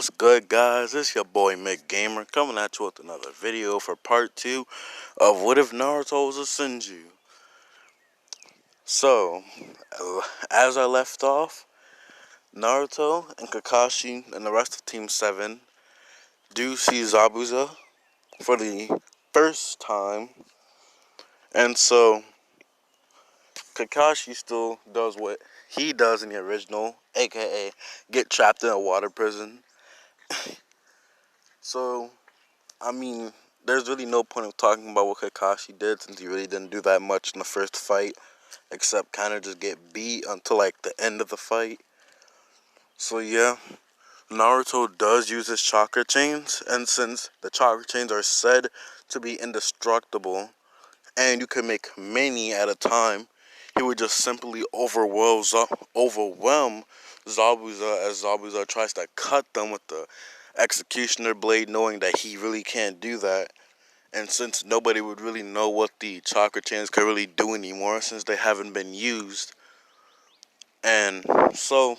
What's good, guys? It's your boy Mick Gamer coming at you with another video for part 2 of What If Naruto Was a Senju. So, as I left off, Naruto and Kakashi and the rest of Team 7 do see Zabuza for the first time. And so, Kakashi still does what he does in the original, aka get trapped in a water prison. So, there's really no point of talking about what Kakashi did since he really didn't do that much in the first fight, except kind of just get beat until like the end of the fight. So yeah, Naruto does use his chakra chains, and since the chakra chains are said to be indestructible, and you can make many at a time, he would just simply overwhelm Zabuza as Zabuza tries to cut them with the executioner blade, knowing that he really can't do that. And since nobody would really know what the chakra chains could really do anymore, since they haven't been used, and so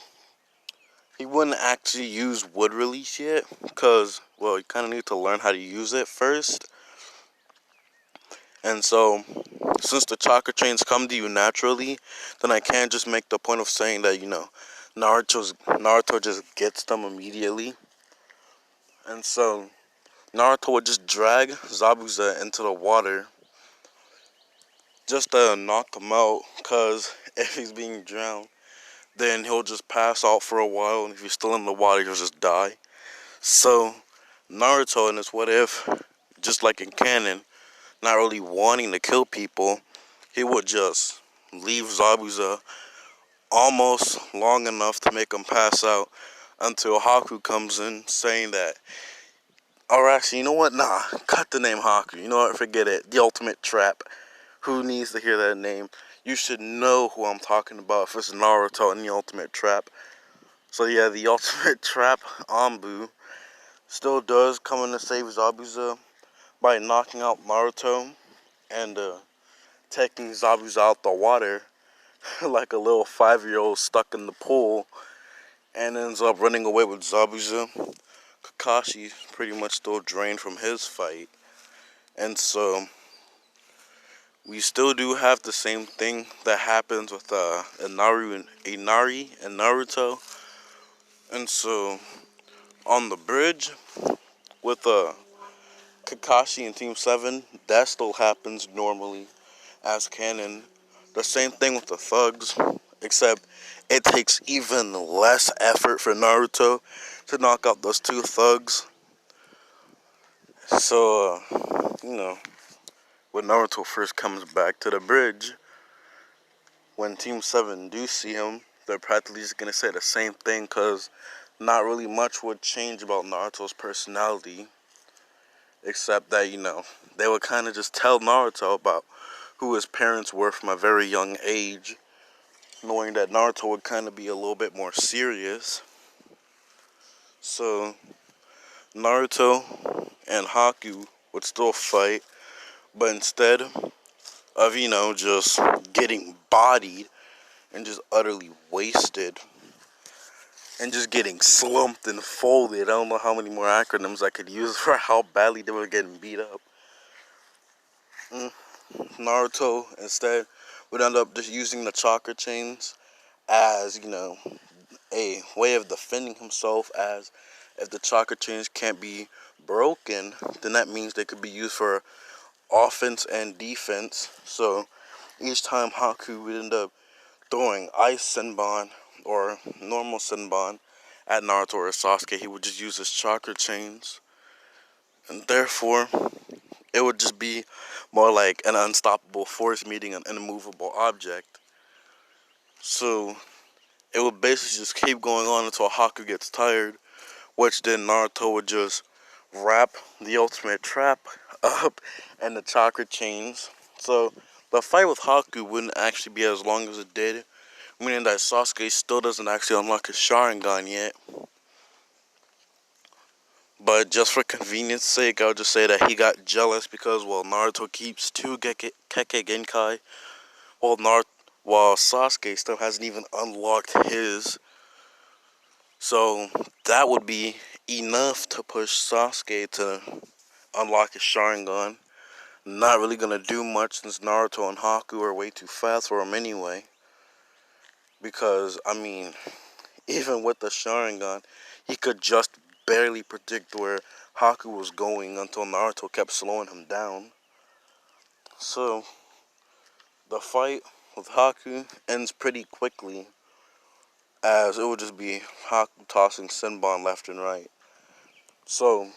he wouldn't actually use wood release yet, because, well, you kind of need to learn how to use it first. And so, since the chakra chains come to you naturally, then I can't just make the point of saying that, Naruto just gets them immediately. And so, Naruto would just drag Zabuza into the water just to knock him out, because if he's being drowned, then he'll just pass out for a while, and if he's still in the water, he'll just die. So, Naruto in this what if, just like in canon, not really wanting to kill people, he would just leave Zabuza almost long enough to make him pass out until Haku comes in saying that, or actually, you know what? Nah, cut the name Haku. You know what? Forget it. The ultimate trap. Who needs to hear that name? You should know who I'm talking about if it's Naruto and the ultimate trap. So yeah, the ultimate trap, Anbu, still does come in to save Zabuza by knocking out Naruto and taking Zabuza out the water like a little 5-year-old stuck in the pool, and ends up running away with Zabuza. Kakashi pretty much still drained from his fight, and so we still do have the same thing that happens with Inari and Naruto. And so on the bridge with Kakashi and Team 7, that still happens normally as canon. The same thing with the thugs, except it takes even less effort for Naruto to knock out those two thugs. So, when Naruto first comes back to the bridge, when Team 7 do see him, they're practically just going to say the same thing, because not really much would change about Naruto's personality, except that, they would kind of just tell Naruto about who his parents were from a very young age, knowing that Naruto would kind of be a little bit more serious. So, Naruto and Haku would still fight, but instead of, just getting bodied and just utterly wasted and just getting slumped and folded, I don't know how many more acronyms I could use for how badly they were getting beat up. Naruto instead would end up just using the chakra chains as, a way of defending himself, as if the chakra chains can't be broken, then that means they could be used for offense and defense. So each time Haku would end up throwing ice Senbon or normal Senbon at Naruto or Sasuke, he would just use his chakra chains, and therefore it would just be more like an unstoppable force meeting an immovable object. So it would basically just keep going on until Haku gets tired, which then Naruto would just wrap the ultimate trap up and the chakra chains. So the fight with Haku wouldn't actually be as long as it did, meaning that Sasuke still doesn't actually unlock his Sharingan yet. But just for convenience sake, I'll just say that he got jealous because, well, Naruto keeps 2 Kekkei Genkai, while Sasuke still hasn't even unlocked his. So that would be enough to push Sasuke to unlock his Sharingan. Not really gonna do much since Naruto and Haku are way too fast for him anyway. Because, I mean, even with the Sharingan, he could just barely predict where Haku was going until Naruto kept slowing him down. So, the fight with Haku ends pretty quickly, as it would just be Haku tossing Senbon left and right. So,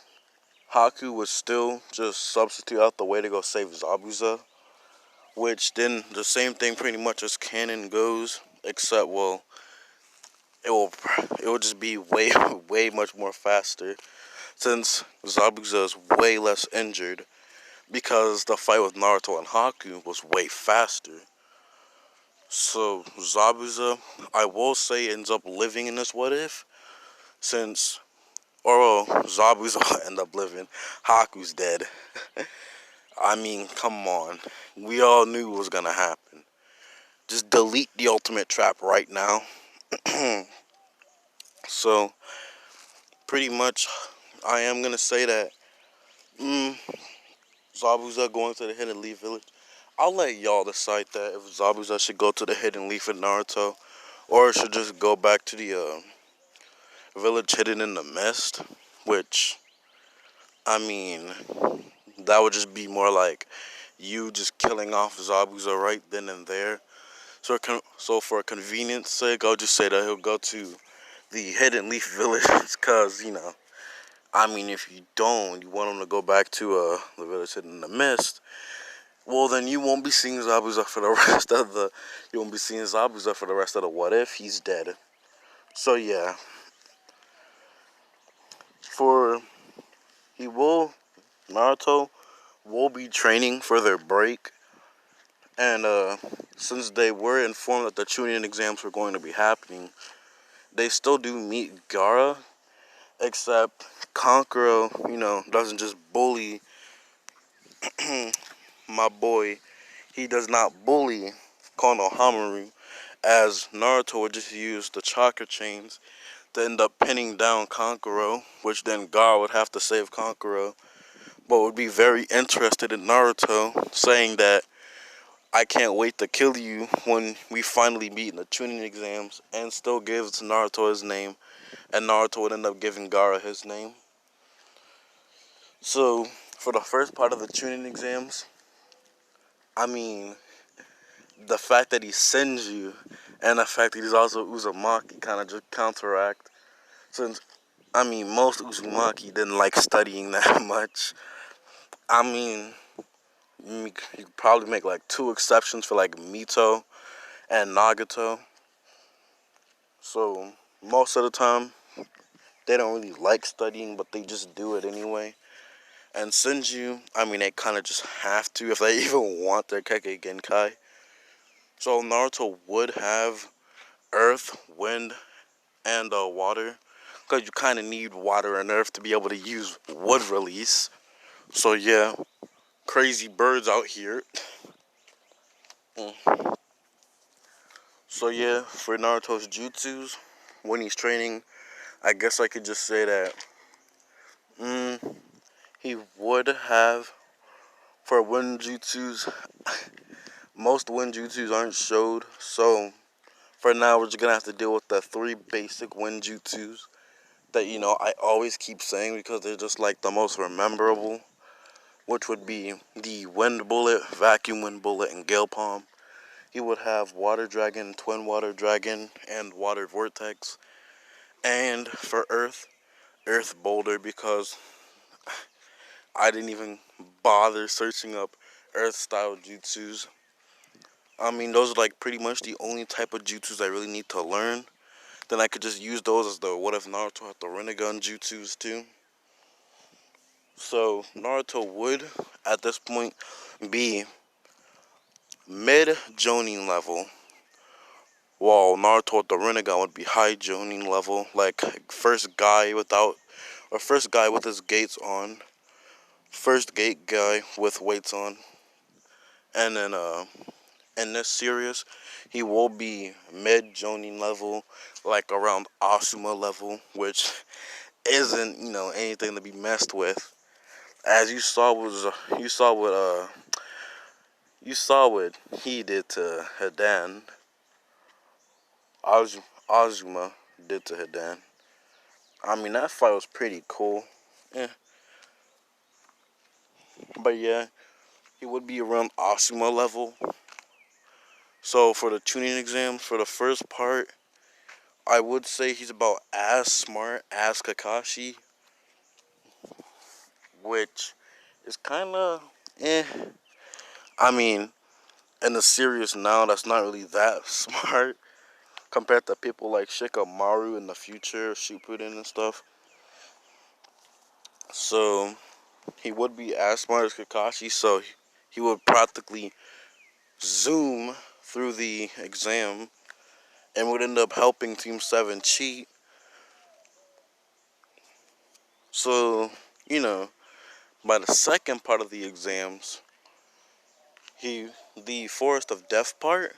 Haku would still just substitute out the way to go save Zabuza, which then the same thing pretty much as canon goes, except, well, it will it will just be way way much more faster since Zabuza is way less injured because the fight with Naruto and Haku was way faster. So Zabuza, I will say, ends up living in this what if, since, or well, Zabuza will end up living. Haku's dead. I mean, come on. We all knew it was gonna happen. Just delete the ultimate trap right now. So, pretty much, I am gonna say that Zabuza going to the Hidden Leaf Village. I'll let y'all decide that if Zabuza should go to the Hidden Leaf in Naruto, or should just go back to the village hidden in the mist. Which, I mean, that would just be more like you just killing off Zabuza right then and there. So for convenience sake, I'll just say that he'll go to the Hidden Leaf Village, because, I mean, if you don't, you want him to go back to the village hidden in the mist, well, then you won't be seeing Zabuza for the rest of the, you won't be seeing Zabuza for the rest of the what if he's dead. So yeah, for, he will, Naruto will be training for their break, and since they were informed that the Chunin exams were going to be happening, they still do meet Gaara, except Kankuro, doesn't just bully my boy. He does not bully Konohamaru, as Naruto would just use the chakra chains to end up pinning down Kankuro, which then Gaara would have to save Kankuro, but would be very interested in Naruto, saying that I can't wait to kill you when we finally meet in the Chunin exams, and still gives Naruto his name, and Naruto would end up giving Gaara his name. So, for the first part of the Chunin exams, I mean, the fact that he's senju and the fact that he's also uzumaki kind of just counteract, since, I mean, most uzumaki didn't like studying that much. I mean, you could probably make like two exceptions for like Mito and Nagato. So most of the time they don't really like studying, but they just do it anyway. And senju, I mean, they kind of just have to if they even want their Kekkei Genkai. So Naruto would have earth, wind, and water, because you kind of need water and earth to be able to use wood release. So yeah, crazy birds out here. So yeah, for Naruto's jutsus, when he's training, I guess I could just say that he would have, for wind jutsus, most wind jutsus aren't showed, so for now we're just gonna have to deal with the three basic wind jutsus that, I always keep saying because they're just like the most rememberable, which would be the wind bullet, vacuum wind bullet, and gale palm. He would have water dragon, twin water dragon, and water vortex. And for earth, earth boulder, because I didn't even bother searching up earth style jutsus. I mean, those are like pretty much the only type of jutsus I really need to learn. Then I could just use those as the what if Naruto had the Rinnegan jutsus too. So Naruto would, at this point, be mid Jonin level, while Naruto with the Rinnegan would be high Jonin level, like first guy with his gates on, first gate guy with weights on, and then in this series, he will be mid Jonin level, like around Asuma level, which isn't, anything to be messed with. As you saw what he did to Hidan. Azuma did to Hidan. I mean, that fight was pretty cool. Yeah. But yeah, he would be around Asuma level. So for the tuning exams, for the first part, I would say he's about as smart as Kakashi, which is kind of eh. I mean, in a serious now, that's not really that smart compared to people like Shikamaru in the future, Shippuden and stuff. So he would be as smart as Kakashi, so he would practically zoom through the exam and would end up helping Team 7 cheat. So, you know, by the second part of the exams, the Forest of Death part,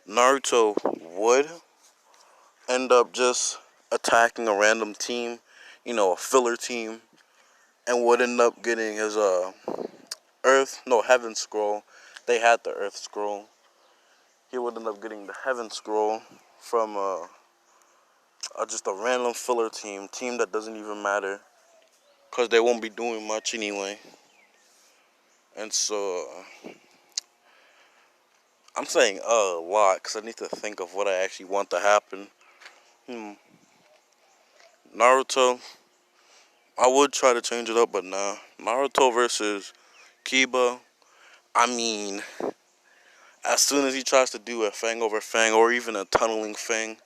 Naruto would end up just attacking a random team, a filler team, and would end up getting his Heaven Scroll. They had the Earth Scroll. He would end up getting the Heaven Scroll from just a random filler team that doesn't even matter, because they won't be doing much anyway. And so, I'm saying a lot, because I need to think of what I actually want to happen. Naruto, I would try to change it up, but nah. Naruto versus Kiba, I mean, as soon as he tries to do a fang over fang, or even a tunneling fang,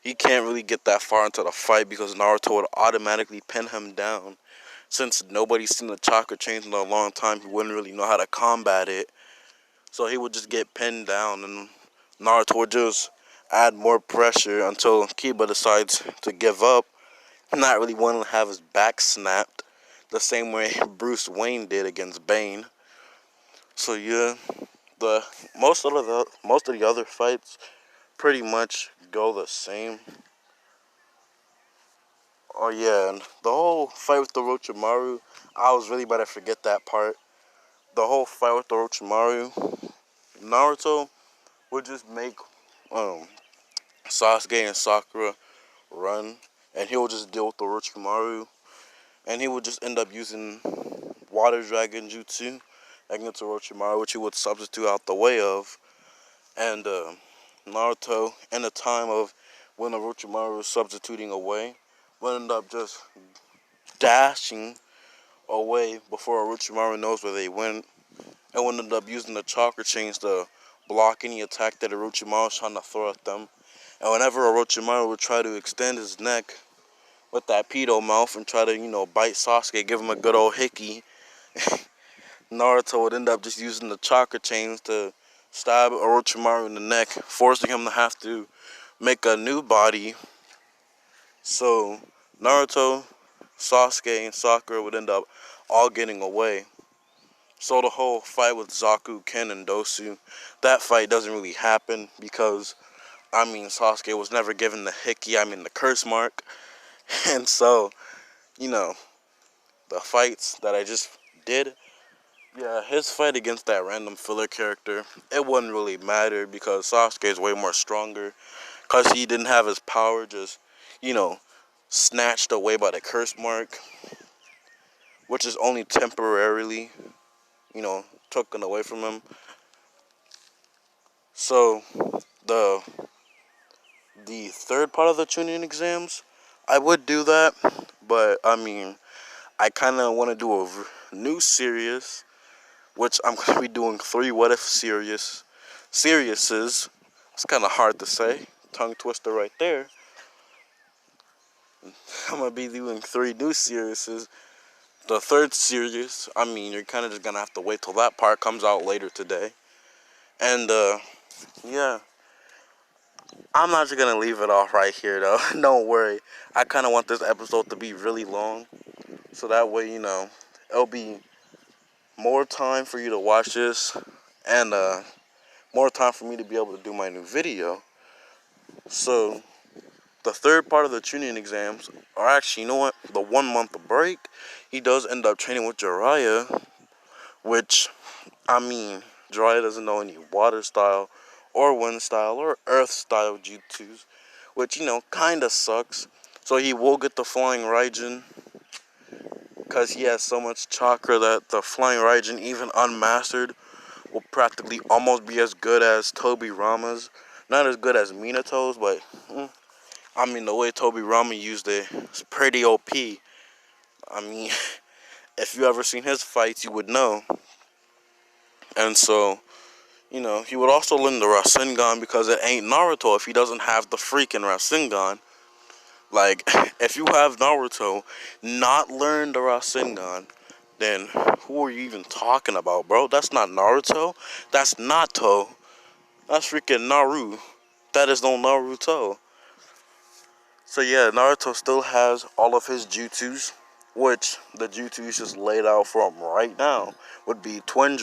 he can't really get that far into the fight, because Naruto would automatically pin him down. Since nobody's seen the chakra change in a long time, he wouldn't really know how to combat it. So he would just get pinned down, and Naruto would just add more pressure until Kiba decides to give up, not really wanting to have his back snapped the same way Bruce Wayne did against Bane. So yeah, the most of the other fights pretty much go the same. Oh yeah, and the whole fight with the Orochimaru, I was really about to forget that part. The whole fight with the Orochimaru, Naruto would just make Sasuke and Sakura run, and he would just deal with the Orochimaru, and he would just end up using Water Dragon Jutsu against Orochimaru, which he would substitute out the way of. And Naruto, in the time of when Orochimaru was substituting away, would end up just dashing away before Orochimaru knows where they went, and would end up using the chakra chains to block any attack that Orochimaru was trying to throw at them. And whenever Orochimaru would try to extend his neck with that pedo mouth and try to, bite Sasuke, give him a good old hickey, Naruto would end up just using the chakra chains to stab Orochimaru in the neck, forcing him to have to make a new body. So Naruto, Sasuke, and Sakura would end up all getting away. So the whole fight with Zaku, Ken, and Dosu, that fight doesn't really happen because, Sasuke was never given the hickey, the curse mark. And so, you know, the fights that I just did, yeah, his fight against that random filler character, it wouldn't really matter because Sasuke is way more stronger because he didn't have his power just, snatched away by the curse mark, which is only temporarily, taken away from him. So, the the third part of the tuning exams, I would do that, but I kind of want to do a new series, which I'm going to be doing 3 what if seriouses. It's kind of hard to say, tongue twister right there. I'm going to be doing 3 new seriouses. The third series, you're kind of just going to have to wait till that part comes out later today. And, yeah. I'm not just going to leave it off right here, though. Don't worry. I kind of want this episode to be really long. So that way, it'll be more time for you to watch this. And, more time for me to be able to do my new video. So, the third part of the tuning exams, or actually, you know what? The 1 month break, he does end up training with Jiraiya, which, I mean, Jiraiya doesn't know any water style, or wind style, or earth style jutsus, which, you know, kinda sucks. So he will get the flying Raijin, because he has so much chakra that the flying Raijin, even unmastered, will practically almost be as good as Tobirama's. Not as good as Minato's, but I mean, the way Tobirama used it is pretty OP. I mean, if you ever seen his fights, you would know. And so, you know, he would also learn the Rasengan because it ain't Naruto if he doesn't have the freaking Rasengan. Like, if you have Naruto not learn the Rasengan, then who are you even talking about, bro? That's not Naruto. That's Nato. That's freaking Naru. That is no Naruto. So yeah, Naruto still has all of his jutsus, which the jutsus just laid out for him right now would be twin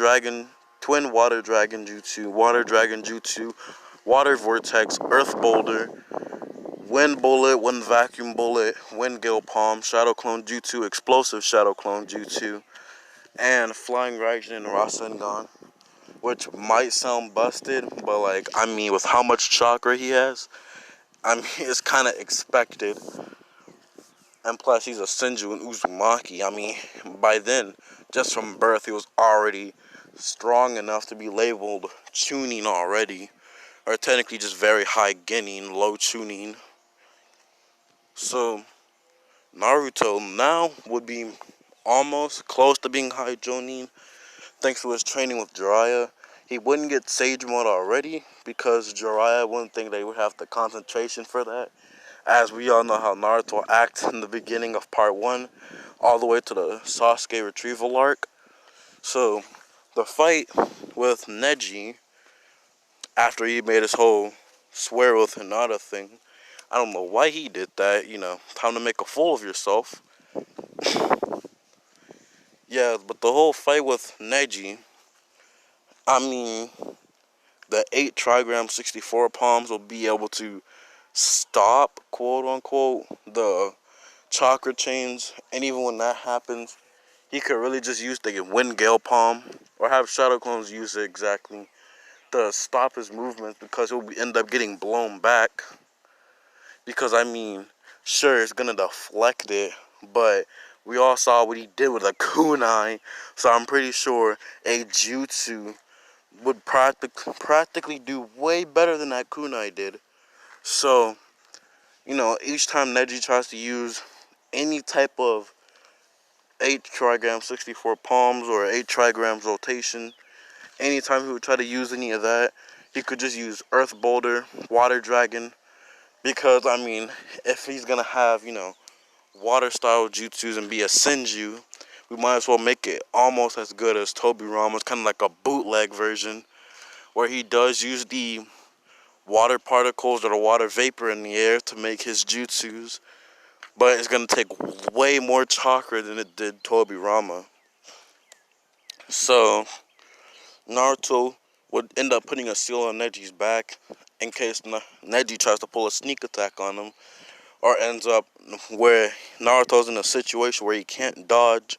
water dragon jutsu, water vortex, earth boulder, wind bullet, wind vacuum bullet, wind gale palm, shadow clone jutsu, explosive shadow clone jutsu, and flying Raijin and Rasengan, which might sound busted, but like, I mean, with how much chakra he has, I mean, it's kind of expected. And plus, he's a senju and uzumaki. I mean, by then, just from birth, he was already strong enough to be labeled tuning already. Or technically just very high genin, low tuning. So, Naruto now would be almost close to being high jonin, thanks to his training with Jiraiya. He wouldn't get Sage Mode already, because Jiraiya wouldn't think they would have the concentration for that. As we all know how Naruto acts in the beginning of part 1, all the way to the Sasuke retrieval arc. So, the fight with Neji, after he made his whole swear with Hinata thing, I don't know why he did that, you know, time to make a fool of yourself. Yeah, but the whole fight with Neji, I mean, the 8 trigram 64 palms will be able to stop, quote unquote, the chakra chains, and even when that happens, he could really just use the wind gale palm, or have shadow clones use it exactly, to stop his movements, because he'll end up getting blown back. Because, I mean, sure, it's gonna deflect it, but we all saw what he did with a kunai, so I'm pretty sure a jutsu would practically do way better than that kunai did. So, you know, each time Neji tries to use any type of 8 trigram 64 palms or 8 trigrams rotation, anytime he would try to use any of that, he could just use Earth Boulder, Water Dragon, because, I mean, if he's gonna have, you know, water style jutsus and be a senju, we might as well make it almost as good as Tobirama's, kind of like a bootleg version, where he does use the water particles or the water vapor in the air to make his jutsus, but it's gonna take way more chakra than it did Tobirama. So Naruto would end up putting a seal on Neji's back in case Neji tries to pull a sneak attack on him, or ends up where Naruto's in a situation where he can't dodge.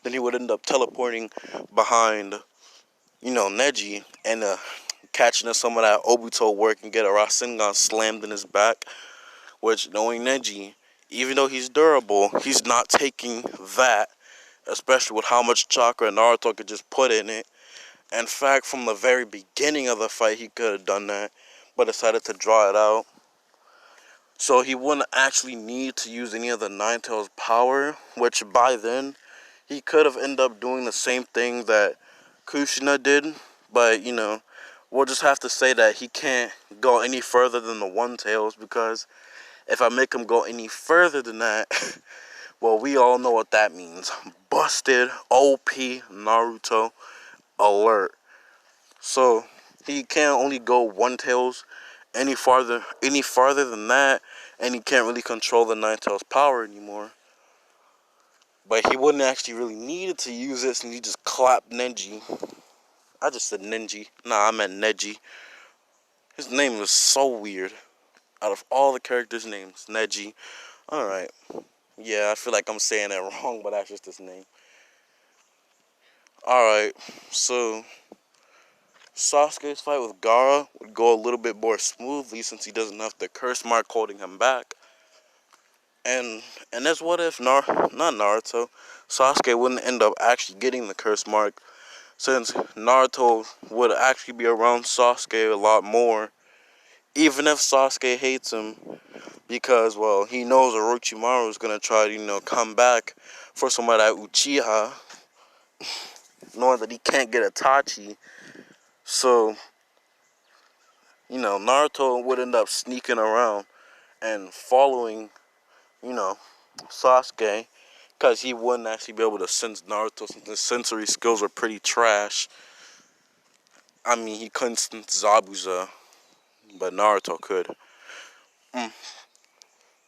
Then he would end up teleporting behind, you know, Neji, and catching some of that Obito work and get a Rasengan slammed in his back. Which, knowing Neji, even though he's durable, he's not taking that, especially with how much chakra Naruto could just put in it. In fact, from the very beginning of the fight, he could have done that, but decided to draw it out. So he wouldn't actually need to use any of the Nine Tails power, which by then, he could have ended up doing the same thing that Kushina did. But, you know, we'll just have to say that he can't go any further than the One Tails, because if I make him go any further than that, well, we all know what that means. Busted, OP, Naruto, alert. So, he can't only go One Tails any farther than that, and he can't really control the Nine Tails power anymore. But he wouldn't actually really need to use this, and he just clapped Neji. I just said Nenji. Nah, I meant Neji. His name was so weird. Out of all the characters' names, Neji. Alright. Yeah, I feel like I'm saying it wrong, but that's just his name. Alright, so Sasuke's fight with Gaara would go a little bit more smoothly since he doesn't have the curse mark holding him back. And that's what if not Naruto, Sasuke wouldn't end up actually getting the curse mark since Naruto would actually be around Sasuke a lot more, even if Sasuke hates him because, well, he knows Orochimaru is gonna try to, come back for some of that Uchiha, knowing that he can't get Itachi. So, Naruto would end up sneaking around and following, you know, Sasuke, because he wouldn't actually be able to sense Naruto since his sensory skills are pretty trash. I mean, he couldn't sense Zabuza, but Naruto could.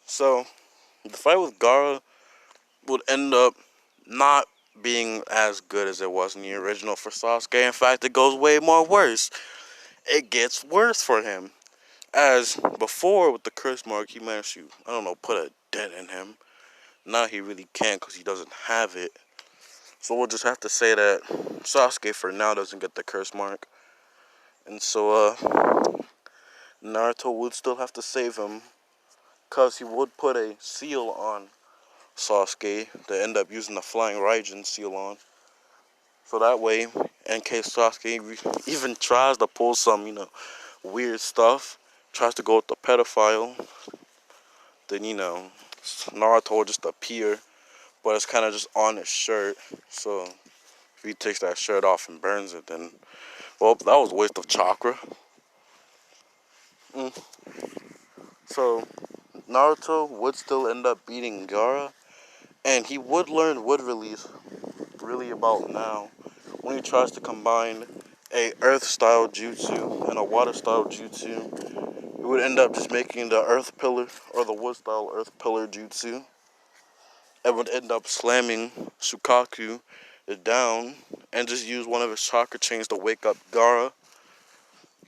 So, the fight with Gaara would end up not being as good as it was in the original for Sasuke. In fact, it goes way more worse. It gets worse for him. As before with the curse mark, he managed to, I don't know, put a dent in him. Now he really can't because he doesn't have it. So we'll just have to say that Sasuke for now doesn't get the curse mark. And so Naruto would still have to save him because he would put a seal on Sasuke to end up using the Flying Raijin seal on. So that way, in case Sasuke even tries to pull some, weird stuff, tries to go with the pedophile, then, Naruto will just appear, but it's kind of just on his shirt. So if he takes that shirt off and burns it, then, well, that was a waste of chakra. So Naruto would still end up beating Gaara, and he would learn wood release really about now when he tries to combine a earth style jutsu and a water style jutsu. He would end up just making the earth pillar or the wood style earth pillar jutsu and would end up slamming Shukaku down and just use one of his chakra chains to wake up Gaara.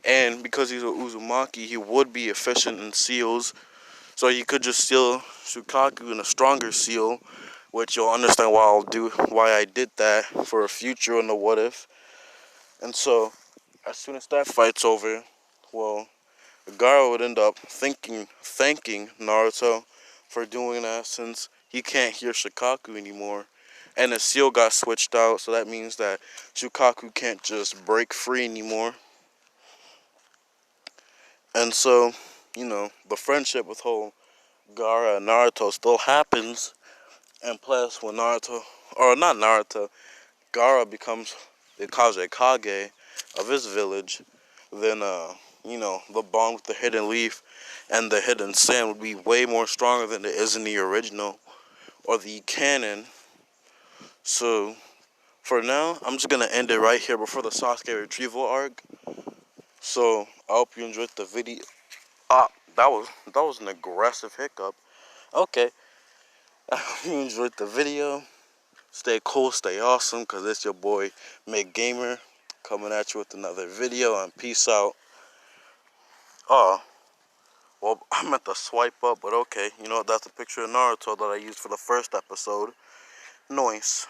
And because he's a Uzumaki, he would be efficient in seals, so he could just seal Shukaku in a stronger seal, which you'll understand why I did that for a future in the what if. And so, as soon as that fight's over, well, Gaara would end up thanking Naruto for doing that since he can't hear Shukaku anymore. And the seal got switched out, so that means that Shukaku can't just break free anymore. And so, the friendship with whole Gaara and Naruto still happens. And plus, when Gaara becomes the Kage of his village, then, the bond with the Hidden Leaf and the Hidden Sand would be way more stronger than it is in the original or the canon. So, for now, I'm just going to end it right here before the Sasuke retrieval arc. So, I hope you enjoyed the video. Ah, that was an aggressive hiccup. Okay, I hope you enjoyed the video. Stay cool, stay awesome, because it's your boy, Make Gamer, coming at you with another video, and peace out. Oh, well, I meant to swipe up, but okay. That's a picture of Naruto that I used for the first episode. Nice.